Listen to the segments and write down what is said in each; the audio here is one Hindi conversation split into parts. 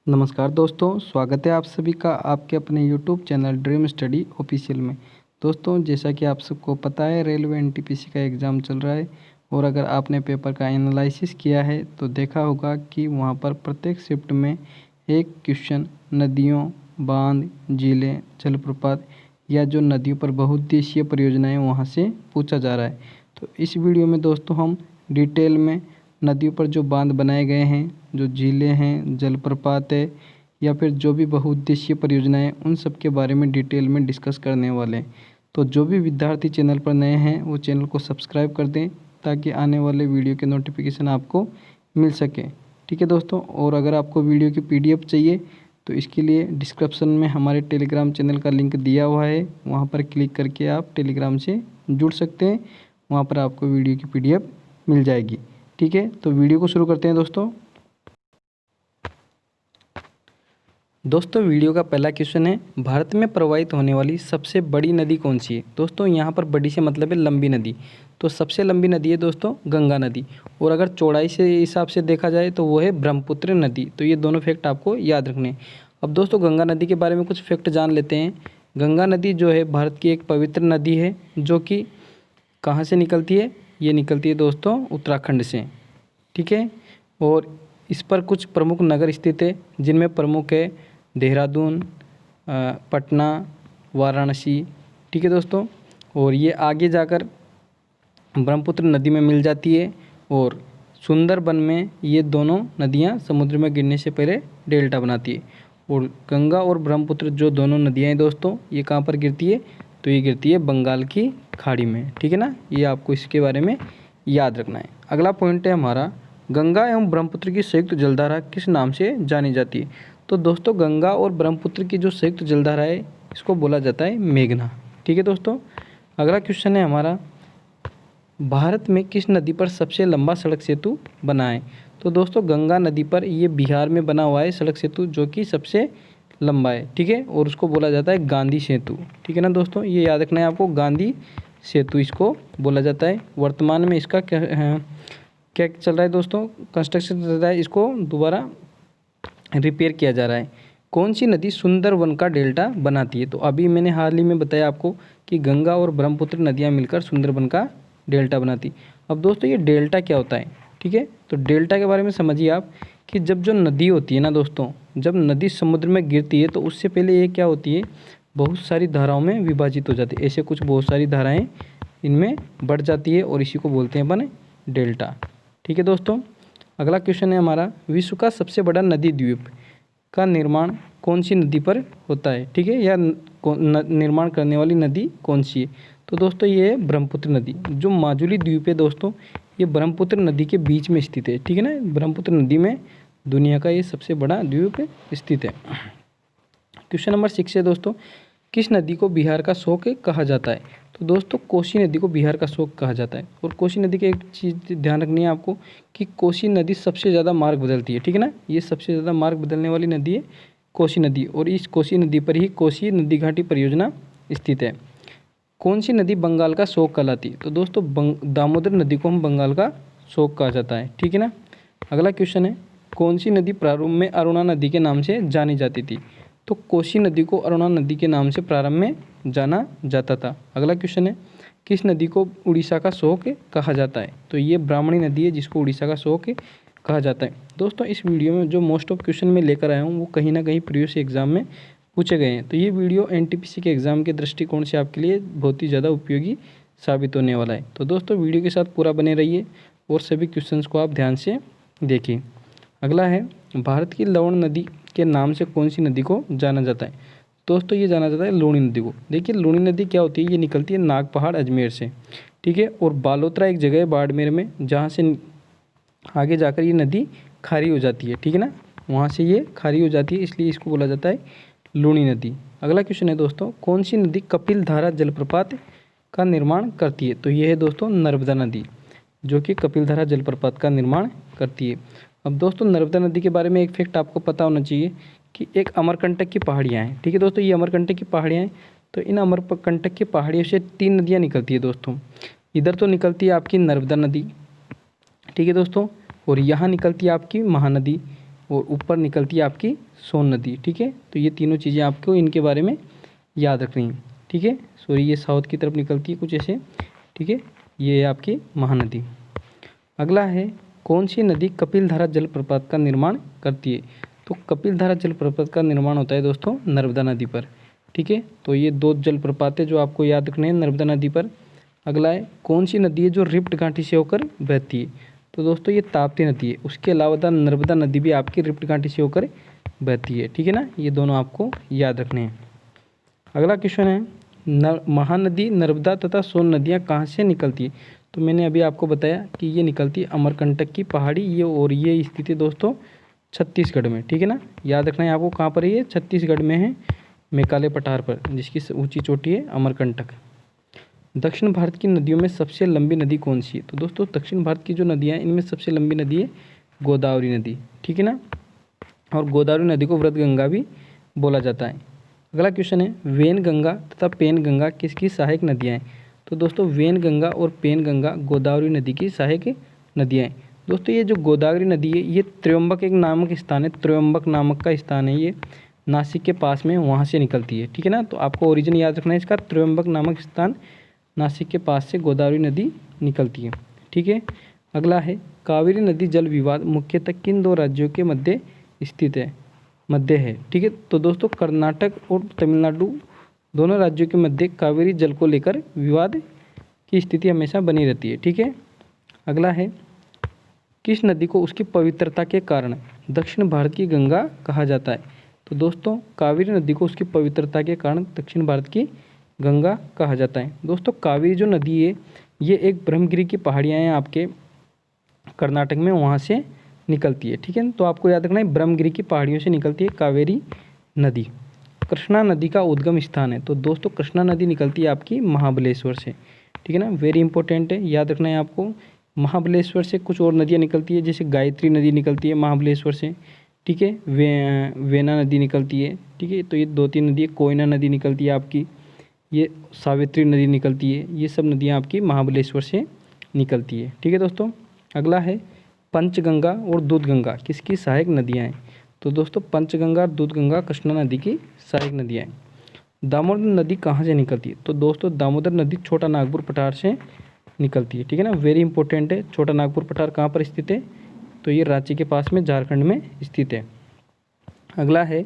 नमस्कार दोस्तों, स्वागत है आप सभी का आपके अपने YouTube channel dream study official में। दोस्तों, जैसा कि आप सबको पता है, रेलवे एनटीपीसी का एग्ज़ाम चल रहा है और अगर आपने पेपर का एनालिसिस किया है तो देखा होगा कि वहाँ पर प्रत्येक शिफ्ट में एक क्वेश्चन नदियों, बांध, झीलें, जलप्रपात या जो नदियों पर बहुउद्देशीय परियोजनाएं वहाँ से पूछा जा रहा है। तो इस वीडियो में दोस्तों हम डिटेल में नदियों पर जो बांध बनाए गए हैं, जो झीलें हैं, जलप्रपात है या फिर जो भी बहुउद्देशीय परियोजनाएं हैं, उन सब के बारे में डिटेल में डिस्कस करने वाले हैं। तो जो भी विद्यार्थी चैनल पर नए हैं वो चैनल को सब्सक्राइब कर दें ताकि आने वाले वीडियो के नोटिफिकेशन आपको मिल सके। ठीक है दोस्तों, और अगर आपको वीडियो की PDF चाहिए तो इसके लिए डिस्क्रिप्शन में हमारे टेलीग्राम चैनल का लिंक दिया हुआ है, वहाँ पर क्लिक करके आप टेलीग्राम से जुड़ सकते हैं। वहाँ पर आपको वीडियो की PDF मिल जाएगी। ठीक है, तो वीडियो को शुरू करते हैं दोस्तों वीडियो का पहला क्वेश्चन है, भारत में प्रवाहित होने वाली सबसे बड़ी नदी कौन सी है। दोस्तों यहाँ पर बड़ी से मतलब है लंबी नदी, तो सबसे लंबी नदी है दोस्तों गंगा नदी। और अगर चौड़ाई से हिसाब से देखा जाए तो वो है ब्रह्मपुत्र नदी। तो ये दोनों फैक्ट आपको याद रखने हैं। अब दोस्तों गंगा नदी के बारे में कुछ फैक्ट जान लेते हैं। गंगा नदी जो है भारत की एक पवित्र नदी है जो कि कहाँ से निकलती है, ये निकलती है दोस्तों उत्तराखंड से। ठीक है, और इस पर कुछ प्रमुख नगर स्थित है जिनमें प्रमुख है देहरादून, पटना, वाराणसी। ठीक है दोस्तों, और ये आगे जाकर ब्रह्मपुत्र नदी में मिल जाती है और सुंदरबन में ये दोनों नदियाँ समुद्र में गिरने से पहले डेल्टा बनाती है। और गंगा और ब्रह्मपुत्र जो दोनों नदियाँ हैं दोस्तों, ये कहाँ पर गिरती है, तो ये गिरती है बंगाल की खाड़ी में। ठीक है ना, ये आपको इसके बारे में याद रखना है। अगला पॉइंट है हमारा, गंगा एवं ब्रह्मपुत्र की संयुक्त जलधारा किस नाम से जानी जाती है। तो दोस्तों गंगा और ब्रह्मपुत्र की जो संयुक्त जलधारा है इसको बोला जाता है मेघना। ठीक है दोस्तों, अगला क्वेश्चन है हमारा, भारत में किस नदी पर सबसे लंबा सड़क सेतु बना है। तो दोस्तों गंगा नदी पर ये बिहार में बना हुआ है सड़क सेतु जो कि सबसे लंबा है। ठीक है, और उसको बोला जाता है गांधी सेतु। ठीक है ना दोस्तों, ये याद रखना है आपको, गांधी सेतु इसको बोला जाता है। वर्तमान में इसका क्या चल रहा है दोस्तों, कंस्ट्रक्शन चल रहा है, इसको दोबारा रिपेयर किया जा रहा है। कौन सी नदी सुंदरवन का डेल्टा बनाती है। तो अभी मैंने हाल ही में बताया आपको कि गंगा और ब्रह्मपुत्र नदियाँ मिलकर सुंदरवन का डेल्टा बनाती। अब दोस्तों ये डेल्टा क्या होता है, ठीक है, तो डेल्टा के बारे में समझिए आप कि जब जो नदी होती है ना दोस्तों, जब नदी समुद्र में गिरती है तो उससे पहले ये क्या होती है, बहुत सारी धाराओं में विभाजित हो जाती है। ऐसे कुछ बहुत सारी धाराएँ इनमें बढ़ जाती है और इसी को बोलते हैं अपन डेल्टा। ठीक है दोस्तों, अगला क्वेश्चन है हमारा, विश्व का सबसे बड़ा नदी द्वीप का निर्माण कौन सी नदी पर होता है। ठीक है, या निर्माण करने वाली नदी कौन सी है। तो दोस्तों ये है ब्रह्मपुत्र नदी। जो माजुली द्वीप है दोस्तों, ये ब्रह्मपुत्र नदी के बीच में स्थित है। ठीक है ना, ब्रह्मपुत्र नदी में दुनिया का ये सबसे बड़ा द्वीप स्थित है। क्वेश्चन नंबर 6 है दोस्तों, किस नदी को बिहार का शोक कहा जाता है। तो दोस्तों कोसी नदी को बिहार का शोक कहा जाता है। और कोसी नदी की एक चीज़ ध्यान रखनी है आपको कि कोसी नदी सबसे ज़्यादा मार्ग बदलती है। ठीक है ना, ये सबसे ज़्यादा मार्ग बदलने वाली नदी है कोसी नदी, और इस कोसी नदी पर ही कोसी नदी घाटी परियोजना स्थित है। कौन सी नदी बंगाल का शोक कहलाती है। तो दोस्तों दामोदर नदी को हम बंगाल का शोक कहा जाता है। ठीक है ना, अगला क्वेश्चन है, कौन सी नदी प्रारंभ में अरुणा नदी के नाम से जानी जाती थी। तो कोसी नदी को अरुणा नदी के नाम से प्रारंभ में जाना जाता था। अगला क्वेश्चन है, किस नदी को उड़ीसा का शोक कहा जाता है। तो ये ब्राह्मणी नदी है जिसको उड़ीसा का शोक कहा जाता है। दोस्तों इस वीडियो में जो मोस्ट ऑफ क्वेश्चन मैं लेकर आया हूँ वो कहीं ना कहीं प्रीवियस एग्जाम में पूछे गए हैं। तो ये वीडियो एनटीपीसी के एग्ज़ाम के दृष्टिकोण से आपके लिए बहुत ही ज़्यादा उपयोगी साबित होने वाला है। तो दोस्तों वीडियो के साथ पूरा बने रहिए और सभी क्वेश्चंस को आप ध्यान से देखिए। अगला है, भारत की लवण नदी के नाम से कौन सी नदी को जाना जाता है। दोस्तों ये जाना जाता है लूणी नदी को। देखिए लूणी नदी क्या होती है, ये निकलती है नाग पहाड़ अजमेर से। ठीक है, और बालोतरा एक जगह है बाड़मेर में जहाँ से आगे जाकर ये नदी खारी हो जाती है। ठीक है ना, वहाँ से ये खारी हो जाती है, इसलिए इसको बोला जाता है लूणी नदी। अगला क्वेश्चन है दोस्तों, कौन सी नदी कपिल धारा जलप्रपात का निर्माण करती है। तो ये है दोस्तों नर्मदा नदी जो कि कपिल धारा जलप्रपात का निर्माण करती है। अब दोस्तों नर्मदा नदी के बारे में एक फैक्ट आपको पता होना चाहिए कि एक अमरकंटक की पहाड़ियाँ हैं। ठीक है दोस्तों, ये अमरकंटक की पहाड़ियाँ हैं। तो इन अमरकंटक की पहाड़ियों से 3 नदियाँ निकलती है दोस्तों। इधर तो निकलती है आपकी नर्मदा नदी, ठीक है दोस्तों, और यहाँ निकलती है आपकी महानदी, और ऊपर निकलती है आपकी सोन नदी। ठीक है, तो ये तीनों चीज़ें आपको इनके बारे में याद रखनी है। ठीक है, सॉरी ये साउथ की तरफ निकलती है कुछ ऐसे। ठीक है, ये है आपकी महानदी। अगला है कौन सी नदी कपिलधारा जलप्रपात का निर्माण करती है? तो कपिलधारा जलप्रपात का निर्माण होता है दोस्तों नर्मदा नदी पर। ठीक है, तो ये दो जलप्रपात है जो आपको याद रखने हैं नर्मदा नदी पर। अगला है कौन सी नदी है जो रिफ्ट घाटी से होकर बहती है? तो दोस्तों ये ताप्ती नदी है। उसके अलावा नर्मदा नदी भी आपकी रिफ्ट घाटी से होकर बहती है। ठीक है ना, ये दोनों आपको याद रखने हैं। अगला क्वेश्चन है महानदी नर्मदा तथा सोन नदियाँ कहाँ से निकलती है? तो मैंने अभी आपको बताया कि ये निकलती है अमरकंटक की पहाड़ी, ये और ये स्थित है दोस्तों छत्तीसगढ़ में। ठीक है ना, याद रखना है आपको कहाँ पर है, ये छत्तीसगढ़ में है, मेकाले पठार पर, जिसकी ऊंची चोटी है अमरकंटक। दक्षिण भारत की नदियों में सबसे लंबी नदी कौन सी है? तो दोस्तों दक्षिण भारत की जो नदियाँ हैं इनमें सबसे लंबी नदी है गोदावरी नदी। ठीक है ना, और गोदावरी नदी को वृद्ध गंगा भी बोला जाता है। अगला क्वेश्चन है वेन गंगा तथा पेन गंगा किसकी सहायक नदियाँ हैं? तो दोस्तों वेन गंगा और पेन गंगा गोदावरी नदी की सहायक नदियाँ हैं। दोस्तों ये जो गोदावरी नदी है ये त्र्यंबक एक नामक स्थान है, त्र्यंबक नामक का स्थान है, ये नासिक के पास में, वहाँ से निकलती है। ठीक है ना, तो आपको ओरिजिन याद रखना है इसका, त्र्यंबक नामक स्थान नासिक के पास से गोदावरी नदी निकलती है। ठीक है, अगला है कावेरी नदी जल विवाद मुख्यतः किन दो राज्यों के मध्य स्थित है, मध्य है? ठीक है, तो दोस्तों कर्नाटक और तमिलनाडु दोनों राज्यों के मध्य कावेरी जल को लेकर विवाद की स्थिति हमेशा बनी रहती है। ठीक है, अगला है किस नदी को उसकी पवित्रता के कारण दक्षिण भारत की गंगा कहा जाता है? तो दोस्तों कावेरी नदी को उसकी पवित्रता के कारण दक्षिण भारत की गंगा कहा जाता है। दोस्तों कावेरी जो नदी है ये एक ब्रह्मगिरी की पहाड़ियाँ हैं आपके कर्नाटक में, वहाँ से निकलती है। ठीक है, तो आपको याद रखना है ब्रह्मगिरी की पहाड़ियों से निकलती है कावेरी नदी। कृष्णा नदी का उद्गम स्थान है? तो दोस्तों कृष्णा नदी निकलती है आपकी महाबलेश्वर से। ठीक है ना, वेरी इंपॉर्टेंट है, याद रखना है आपको। महाबलेश्वर से कुछ और नदियाँ निकलती है, जैसे गायत्री नदी निकलती है महाबलेश्वर से। ठीक है, वेना नदी निकलती है। ठीक है, तो ये दो तीन नदी है, कोयना नदी निकलती है आपकी, ये सावित्री नदी निकलती है, ये सब नदियाँ आपकी महाबलेश्वर से निकलती है। ठीक है दोस्तों, अगला है पंचगंगा और दूधगंगा किसकी सहायक नदियाँ हैं? तो दोस्तों पंचगंगा और दूधगंगा कृष्णा नदी की सहायक नदियाँ हैं। दामोदर नदी कहाँ से निकलती है? तो दोस्तों दामोदर नदी छोटा नागपुर पठार से निकलती है। ठीक है ना, वेरी इंपॉर्टेंट है। छोटा नागपुर पठार कहाँ पर स्थित है? तो ये रांची के पास में झारखंड में स्थित है। अगला है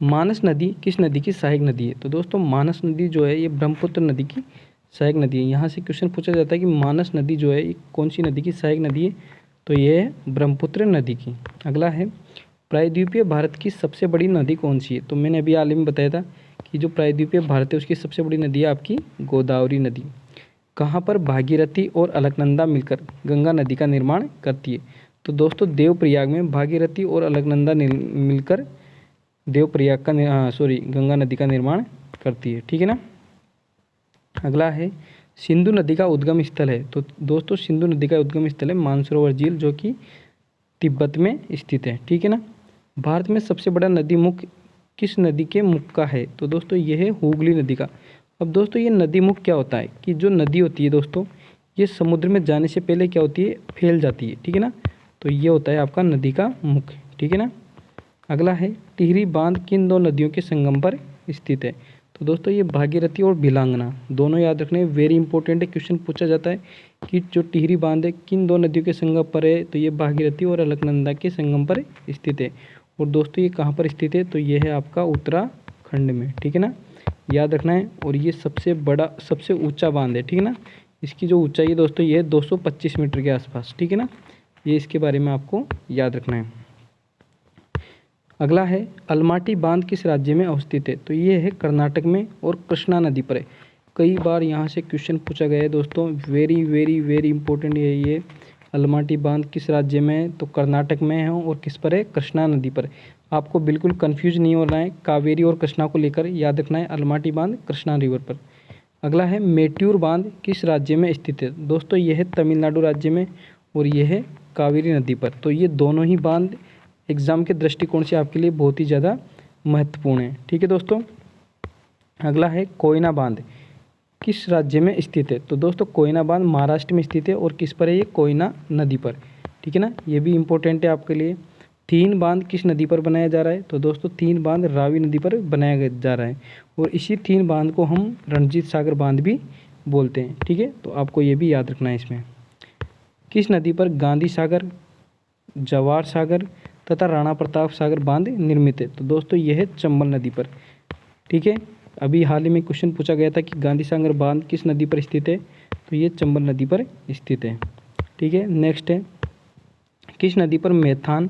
मानस नदी किस नदी की सहायक नदी है? तो दोस्तों मानस नदी जो है ये ब्रह्मपुत्र नदी की सहायक नदी है। यहाँ से क्वेश्चन पूछा जाता है कि मानस नदी जो है ये कौन सी नदी की सहायक नदी है? तो ये है ब्रह्मपुत्र नदी की। अगला है प्रायद्वीपीय भारत की सबसे बड़ी नदी कौन सी है? तो मैंने अभी हाल ही में बताया था कि जो प्रायद्वीपीय भारत है उसकी सबसे बड़ी नदी है आपकी गोदावरी नदी। कहाँ पर भागीरथी और अलकनंदा मिलकर गंगा नदी का निर्माण करती है? तो दोस्तों देवप्रयाग में भागीरथी और अलकनंदा मिलकर देवप्रयाग का गंगा नदी का निर्माण करती है। ठीक है ना, अगला है सिंधु नदी का उद्गम स्थल है? तो दोस्तों सिंधु नदी का उद्गम स्थल है मानसरोवर झील जो कि तिब्बत में स्थित है। ठीक है ना, भारत में सबसे बड़ा नदी मुख किस नदी के मुख का है? तो दोस्तों ये है हुगली नदी का। अब दोस्तों ये नदी मुख क्या होता है कि जो नदी होती है दोस्तों ये समुद्र में जाने से पहले क्या होती है, फैल जाती है। ठीक है ना, तो ये होता है आपका नदी का मुख। ठीक है ना, अगला है टिहरी बांध किन दो नदियों के संगम पर स्थित है? तो दोस्तों ये भागीरथी और भिलांगना दोनों याद रखने, वेरी इंपॉर्टेंट है। क्वेश्चन पूछा जाता है कि जो टिहरी बांध है किन दो नदियों के संगम पर है? तो ये भागीरथी और अलकनंदा के संगम पर स्थित है। और दोस्तों ये कहाँ पर स्थित है? तो ये है आपका उत्तराखंड में। ठीक है ना, याद रखना है। और ये सबसे बड़ा सबसे ऊंचा बांध है। ठीक है ना, इसकी जो ऊंचाई है दोस्तों ये है 225 मीटर के आसपास। ठीक है ना, ये इसके बारे में आपको याद रखना है। अगला है अलमाटी बांध किस राज्य में अवस्थित है? तो ये है कर्नाटक में और कृष्णा नदी पर है। कई बार यहाँ से क्वेश्चन पूछा गया है दोस्तों, वेरी वेरी वेरी इंपॉर्टेंट है ये। अलमाटी बांध किस राज्य में है? तो कर्नाटक में है। और किस पर है? कृष्णा नदी पर। आपको बिल्कुल कंफ्यूज नहीं होना है कावेरी और कृष्णा को लेकर, याद रखना है अलमाटी बांध कृष्णा रिवर पर। अगला है मेट्यूर बांध किस राज्य में स्थित है? दोस्तों ये है तमिलनाडु राज्य में और ये है कावेरी नदी पर। तो ये दोनों ही बांध एग्ज़ाम के दृष्टिकोण से आपके लिए बहुत ही ज़्यादा महत्वपूर्ण है। ठीक है दोस्तों, अगला है कोयना बांध किस राज्य में स्थित है? तो दोस्तों कोयना बांध महाराष्ट्र में स्थित है। और किस पर है? ये कोयना नदी पर। ठीक है ना, ये भी इम्पोर्टेंट है आपके लिए। तीन बांध किस नदी पर बनाया जा रहा है? तो दोस्तों तीन बांध रावी नदी पर बनाया जा रहा है और इसी तीन बांध को हम रणजीत सागर बांध भी बोलते हैं। ठीक है, तो आपको ये भी याद रखना है इसमें। किस नदी पर गांधी सागर, जवाहर सागर तथा राणा प्रताप सागर बांध निर्मित है? तो दोस्तों यह है चंबल नदी पर। ठीक है, अभी हाल ही में क्वेश्चन पूछा गया था कि गांधी सागर बांध किस नदी पर स्थित है? तो ये चंबल नदी पर स्थित है। ठीक है, नेक्स्ट है, किस नदी पर मेथान,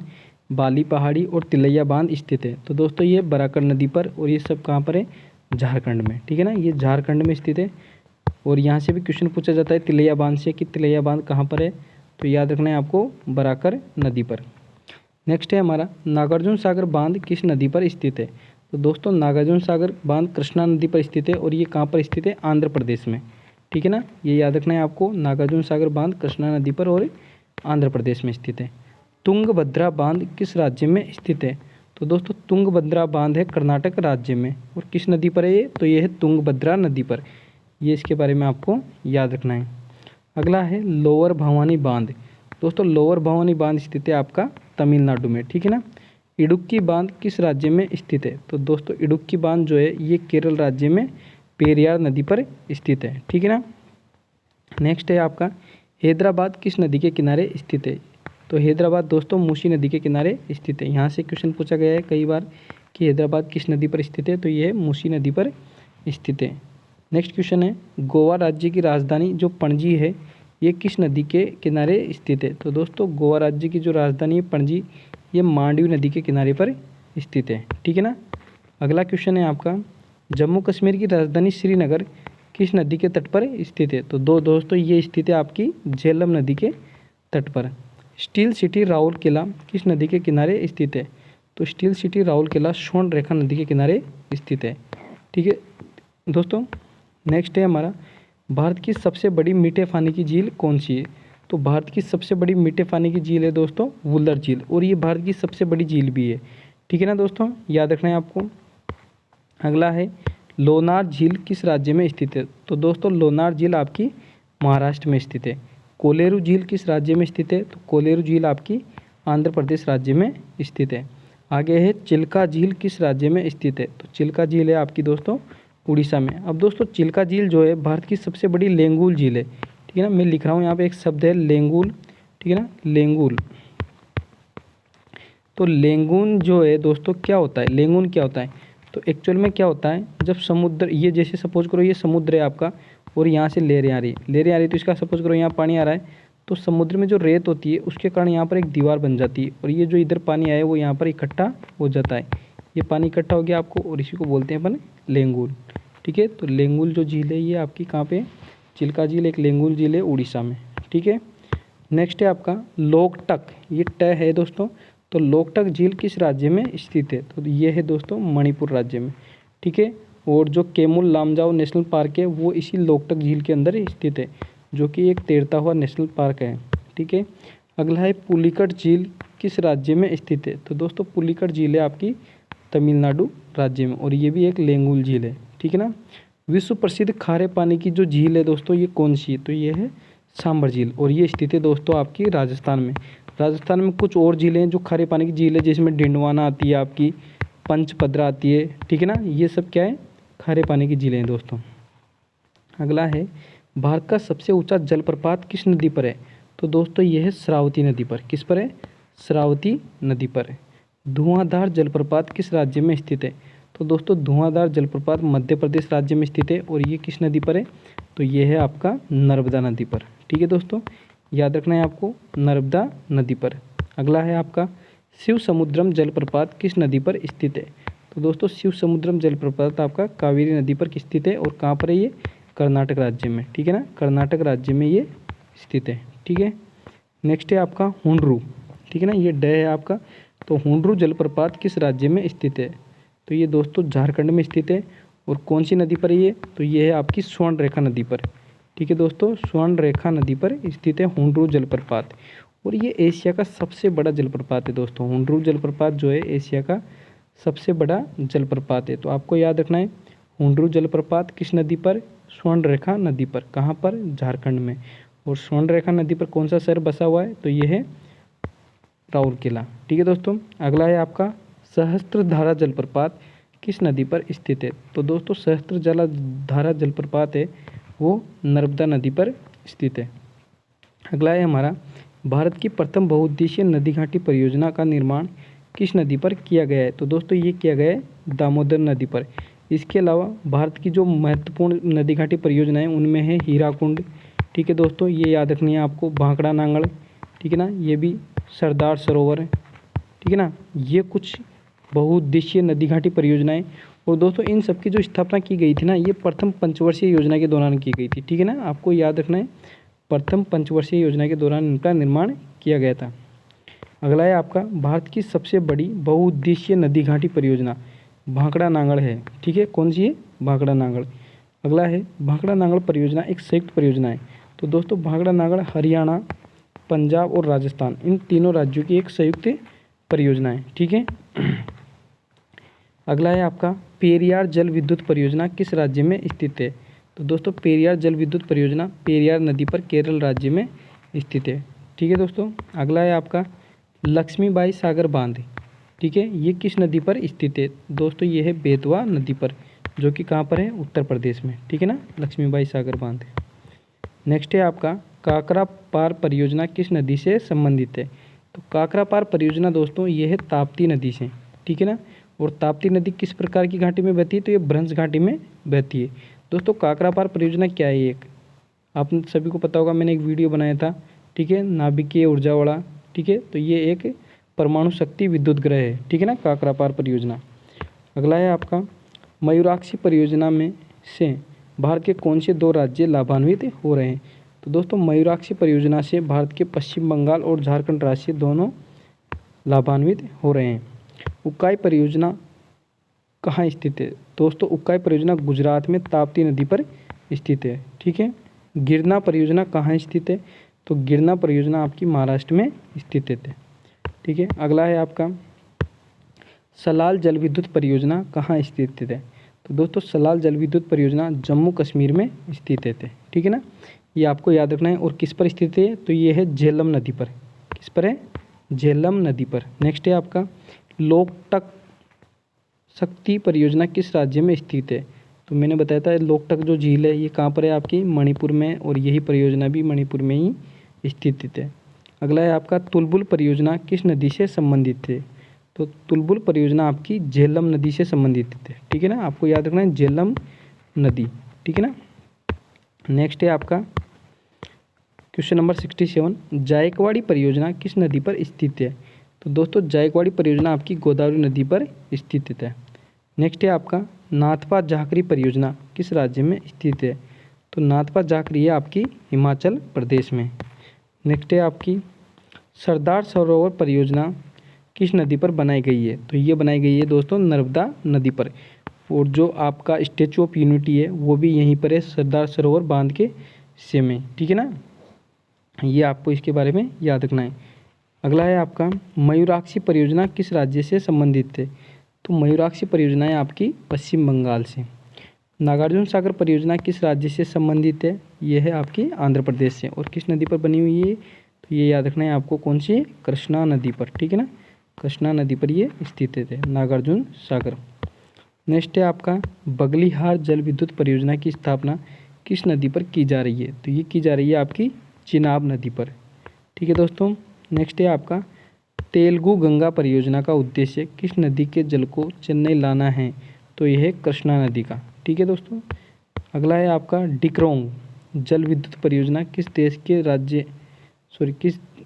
बाली पहाड़ी और तिलैया बांध स्थित है? तो दोस्तों ये बराकर नदी पर, और ये सब कहाँ पर है? झारखंड में। ठीक है ना, ये झारखंड में स्थित है। और यहाँ से भी क्वेश्चन पूछा जाता है तिलैया बांध से कि तिलैया बांध कहाँ पर है? तो याद रखना है आपको, बराकर नदी पर। नेक्स्ट है हमारा, नागार्जुन सागर बांध किस नदी पर स्थित है? तो दोस्तों नागार्जुन सागर बांध कृष्णा नदी पर स्थित है और ये कहाँ पर स्थित है? आंध्र प्रदेश में। ठीक है ना, ये याद रखना है आपको, नागार्जुन सागर बांध कृष्णा नदी पर और आंध्र प्रदेश में स्थित है। तुंगभद्रा बांध किस राज्य में स्थित है? तो दोस्तों तुंगभद्रा बांध है कर्नाटक राज्य में। और किस नदी पर है ये? तो ये है तुंगभद्रा नदी पर। ये इसके बारे में आपको याद रखना है। अगला है लोअर भवानी बांध। दोस्तों लोअर भवानी बांध स्थित है आपका तमिलनाडु में। ठीक है ना। इडुक्की बांध किस राज्य में स्थित है? तो दोस्तों इडुक्की बांध जो है ये केरल राज्य में पेरियार नदी पर स्थित है। ठीक है ना। नेक्स्ट है आपका, हैदराबाद किस नदी के किनारे स्थित है? तो हैदराबाद दोस्तों मूसी नदी के किनारे स्थित है। यहाँ से क्वेश्चन पूछा गया है कई बार कि हैदराबाद किस नदी पर स्थित है? तो ये मूसी नदी पर स्थित है। नेक्स्ट क्वेश्चन है, गोवा राज्य की राजधानी जो पणजी है ये किस नदी के किनारे स्थित है? तो दोस्तों गोवा राज्य की जो राजधानी है पणजी, ये मांडवी नदी के किनारे पर स्थित है। ठीक है ना। अगला क्वेश्चन है आपका, जम्मू कश्मीर की राजधानी श्रीनगर किस नदी के तट पर स्थित है? तो दोस्तों ये स्थित है आपकी झेलम नदी के तट पर। स्टील सिटी राउरकेला किस नदी के किनारे स्थित है? तो स्टील सिटी राउरकेला स्वर्ण रेखा नदी के किनारे स्थित है। ठीक है दोस्तों। नेक्स्ट है हमारा, भारत की सबसे बड़ी मीठे पानी की झील कौन सी है? तो भारत की सबसे बड़ी मीठे पानी की झील है दोस्तों वुलर झील, और ये भारत की सबसे बड़ी झील भी है। ठीक है ना दोस्तों, याद रखना है आपको। अगला है, लोनार झील किस राज्य में स्थित है? तो दोस्तों लोनार झील आपकी महाराष्ट्र में स्थित है। कोलेरू झील किस राज्य में स्थित है? तो कोलेरू झील आपकी आंध्र प्रदेश राज्य में स्थित है। आगे है, चिल्का झील किस राज्य में स्थित है? तो चिल्का झील है आपकी दोस्तों उड़ीसा में। अब दोस्तों चिल्का झील जो है भारत की सबसे बड़ी लेंगुल झील है। ठीक है ना, मैं लिख रहा हूँ यहाँ पे एक शब्द है लेंगुल। ठीक है ना, लेंगुल। तो लेंगुन जो है दोस्तों क्या होता है? लेंगुन क्या होता है? तो एक्चुअल में क्या होता है, जब समुद्र, ये जैसे सपोज करो ये समुद्र है आपका और यहाँ से लहरें आ रही है, लहरें आ रही है, तो इसका सपोज करो यहाँ पानी आ रहा है, तो समुद्र में जो रेत होती है उसके कारण यहाँ पर एक दीवार बन जाती है और ये जो इधर पानी आया है वो यहाँ पर इकट्ठा हो जाता है। ये पानी इकट्ठा हो गया आपको, और इसी को बोलते हैं अपन लेंगुल। ठीक है, तो लेंगुल जो झील है ये आपकी कहाँ पे? चिल्का झील एक लेंगुल झील है उड़ीसा में। ठीक है। नेक्स्ट है आपका लोकटक, ये ट है दोस्तों। तो लोकटक झील किस राज्य में स्थित है? तो ये है दोस्तों मणिपुर राज्य में। ठीक है। और जो केमुल लामजाओ नेशनल पार्क है वो इसी लोकटक झील के अंदर स्थित है, जो कि एक तैरता हुआ नेशनल पार्क है। ठीक है। अगला है, पुलिकट झील किस राज्य में स्थित है? तो दोस्तों पुलिकट झील है आपकी तमिलनाडु राज्य में, और ये भी एक लेंगुल झील है। ठीक है ना। विश्व प्रसिद्ध खारे पानी की जो झील है दोस्तों ये कौन सी है? तो ये है सांबर झील, और ये स्थित है दोस्तों आपकी राजस्थान में। राजस्थान में कुछ और झीलें हैं जो खारे पानी की झील है, जिसमें डिंडवाना आती है आपकी, पंचपद्रा आती है। ठीक है ना, ये सब क्या है? खारे पानी की झीलें हैं दोस्तों। अगला है, भारत का सबसे ऊंचा जलप्रपात किस नदी पर है? तो दोस्तों ये है श्रावती नदी पर। किस पर है? श्रावती नदी पर है। धुआंधार जलप्रपात किस राज्य में स्थित है? तो दोस्तों धुआंधार जलप्रपात मध्य प्रदेश राज्य में स्थित है, और ये किस नदी पर है? तो ये है आपका नर्मदा नदी पर। ठीक है दोस्तों, याद रखना है आपको, नर्मदा नदी पर। अगला है आपका, शिव समुद्रम जलप्रपात किस नदी पर स्थित है? तो दोस्तों शिव समुद्रम जलप्रपात आपका कावेरी नदी पर स्थित है, और कहाँ पर है ये? कर्नाटक राज्य में। ठीक है ना, कर्नाटक राज्य में ये स्थित है। ठीक है। नेक्स्ट है आपका हुंडरू। ठीक है ना, ये ड है आपका। तो हुंडरू जलप्रपात किस राज्य में स्थित है? तो ये दोस्तों झारखंड में स्थित है, और कौन सी नदी पर है ये? तो ये है आपकी स्वर्ण रेखा नदी पर। ठीक है दोस्तों, स्वर्ण रेखा नदी पर स्थित है हुंडरू जलप्रपात, और ये एशिया का सबसे बड़ा जलप्रपात है दोस्तों। हुंडरू जलप्रपात जो है एशिया का सबसे बड़ा जलप्रपात है। तो आपको याद रखना है, हुंडरू जलप्रपात किस नदी पर? स्वर्ण रेखा नदी पर। कहाँ पर? झारखंड में। और स्वर्ण रेखा नदी पर कौन सा शहर बसा हुआ है? तो ये है राउरकेला। ठीक है दोस्तों, अगला है आपका सहस्त्रधारा जलप्रपात किस नदी पर स्थित है? तो दोस्तों सहस्त्रधारा जलप्रपात है वो नर्मदा नदी पर स्थित है। अगला है हमारा भारत की प्रथम बहुउद्देशीय नदी घाटी परियोजना का निर्माण किस नदी पर किया गया है? तो दोस्तों ये किया गया है दामोदर नदी पर। इसके अलावा भारत की जो महत्वपूर्ण नदी घाटी परियोजना है उनमें है हीराकुंड। ठीक है दोस्तों, ये याद रखनी है आपको। भाखड़ा नांगल, ठीक है ना, ये भी सरदार सरोवर, ठीक है ना, ये कुछ बहुउद्देशीय नदी घाटी परियोजनाएं। और दोस्तों इन सब की जो स्थापना की गई थी ना, ये प्रथम पंचवर्षीय योजना के दौरान की गई थी। ठीक है ना, आपको याद रखना है, प्रथम पंचवर्षीय योजना के दौरान इनका निर्माण किया गया था। अगला है आपका भारत की सबसे बड़ी बहुउद्देशीय नदी घाटी परियोजना भाखड़ा नांगल है। ठीक है, कौन सी है? भाखड़ा नांगल। अगला है भाखड़ा नांगल परियोजना एक संयुक्त परियोजना है। तो दोस्तों भाखड़ा नांगल हरियाणा, पंजाब और राजस्थान, इन तीनों राज्यों की एक संयुक्त परियोजना है। ठीक है। अगला है आपका पेरियार जल विद्युत परियोजना किस राज्य में स्थित है? तो दोस्तों पेरियार जल विद्युत परियोजना पेरियार नदी पर केरल राज्य में स्थित है। ठीक है दोस्तों, अगला है आपका लक्ष्मीबाई सागर बांध। ठीक है, ये किस नदी पर स्थित है? दोस्तों ये है बेतवा नदी पर, जो कि कहाँ पर है? उत्तर प्रदेश में। ठीक है ना, लक्ष्मीबाई सागर बांध। नेक्स्ट है आपका काकरा पार परियोजना किस नदी से संबंधित है? तो काकरा पार परियोजना दोस्तों ये है ताप्ती नदी से। ठीक है ना, और ताप्ती नदी किस प्रकार की घाटी में बहती है? तो ये भ्रंश घाटी में बहती है। दोस्तों काकरा पार परियोजना क्या है? एक आप सभी को पता होगा, मैंने एक वीडियो बनाया था। ठीक है, नाभिकीय ऊर्जा वाला। ठीक है, तो ये एक परमाणु शक्ति विद्युत ग्रह है। ठीक है ना, काकरा पार परियोजना। अगला है आपका मयूराक्षी परियोजना में से भारत के कौन से दो राज्य लाभान्वित हो रहे हैं? तो दोस्तों मयूराक्षी परियोजना से भारत के पश्चिम बंगाल और झारखंड राज्य दोनों लाभान्वित हो रहे हैं। उकाई परियोजना कहाँ स्थित है? दोस्तों उकाई परियोजना गुजरात में ताप्ती नदी पर स्थित है। ठीक है। गिरना परियोजना कहाँ स्थित है? तो गिरना परियोजना आपकी महाराष्ट्र में स्थित है। ठीक है। अगला है आपका सलाल जल विद्युत परियोजना कहाँ स्थित है? तो दोस्तों सलाल जल विद्युत परियोजना जम्मू कश्मीर में स्थित है। ठीक है ना, ये आपको याद रखना है। और किस पर स्थित है? तो ये है झेलम नदी पर। किस पर है? झेलम नदी पर। नेक्स्ट है आपका लोकटक शक्ति परियोजना किस राज्य में स्थित है? तो मैंने बताया था लोकटक जो झील है ये कहाँ पर है? आपकी मणिपुर में, और यही परियोजना भी मणिपुर में ही स्थित है। अगला है आपका तुलबुल परियोजना किस नदी से संबंधित है? तो तुलबुल परियोजना आपकी झेलम नदी से संबंधित है। ठीक है ना, आपको याद रखना है झेलम नदी। ठीक है ना। नेक्स्ट है आपका क्वेश्चन नंबर 67, जायकवाड़ी परियोजना किस नदी पर स्थित है? तो दोस्तों जायकवाड़ी परियोजना आपकी गोदावरी नदी पर स्थित है। नेक्स्ट है आपका नाथपा झाकरी परियोजना किस राज्य में स्थित है? तो नाथपा झाकरी है आपकी हिमाचल प्रदेश में। नेक्स्ट है आपकी सरदार सरोवर परियोजना किस नदी पर बनाई गई है? तो ये बनाई गई है दोस्तों नर्मदा नदी पर। और जो आपका स्टैचू ऑफ यूनिटी है वो भी यहीं पर है, सरदार सरोवर बांध के हिस्से में। ठीक है ना, ये आपको इसके बारे में याद रखना है। अगला है आपका मयूराक्षी परियोजना किस राज्य से संबंधित है? तो मयूराक्षी परियोजना है आपकी पश्चिम बंगाल से। नागार्जुन सागर परियोजना किस राज्य से संबंधित है? ये है आपकी आंध्र प्रदेश से। और किस नदी पर बनी हुई है? तो ये याद रखना है आपको, कौन सी? कृष्णा नदी पर। ठीक है ना, कृष्णा नदी पर ये स्थित है नागार्जुन सागर। नेक्स्ट है आपका बगलीहार जल विद्युत परियोजना की स्थापना किस नदी पर की जा रही है? तो ये की जा रही है आपकी चिनाब नदी पर। ठीक है दोस्तों। नेक्स्ट है आपका तेलुगु गंगा परियोजना का उद्देश्य किस नदी के जल को चेन्नई लाना है? तो यह है कृष्णा नदी का। ठीक है दोस्तों। अगला है आपका डिक्रोंग जल विद्युत परियोजना किस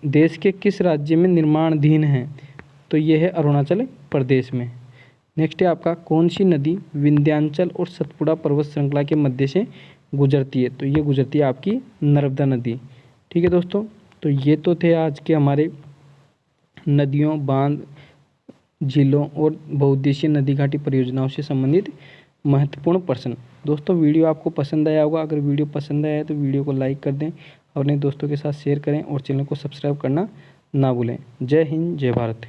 देश के किस राज्य में निर्माणाधीन है? तो ये है अरुणाचल प्रदेश में। नेक्स्ट है आपका कौन सी नदी विंध्याचल और सतपुड़ा पर्वत श्रृंखला के मध्य से गुजरती है? तो ये गुजरती है आपकी नर्मदा नदी। ठीक है दोस्तों, तो ये तो थे आज के हमारे नदियों, बांध, झीलों और बहुउद्देशीय नदी घाटी परियोजनाओं से संबंधित महत्वपूर्ण प्रश्न। दोस्तों वीडियो आपको पसंद आया होगा। अगर वीडियो पसंद आया है तो वीडियो को लाइक कर दें और अपने दोस्तों के साथ शेयर करें और चैनल को सब्सक्राइब करना ना भूलें। जय हिंद, जय भारत।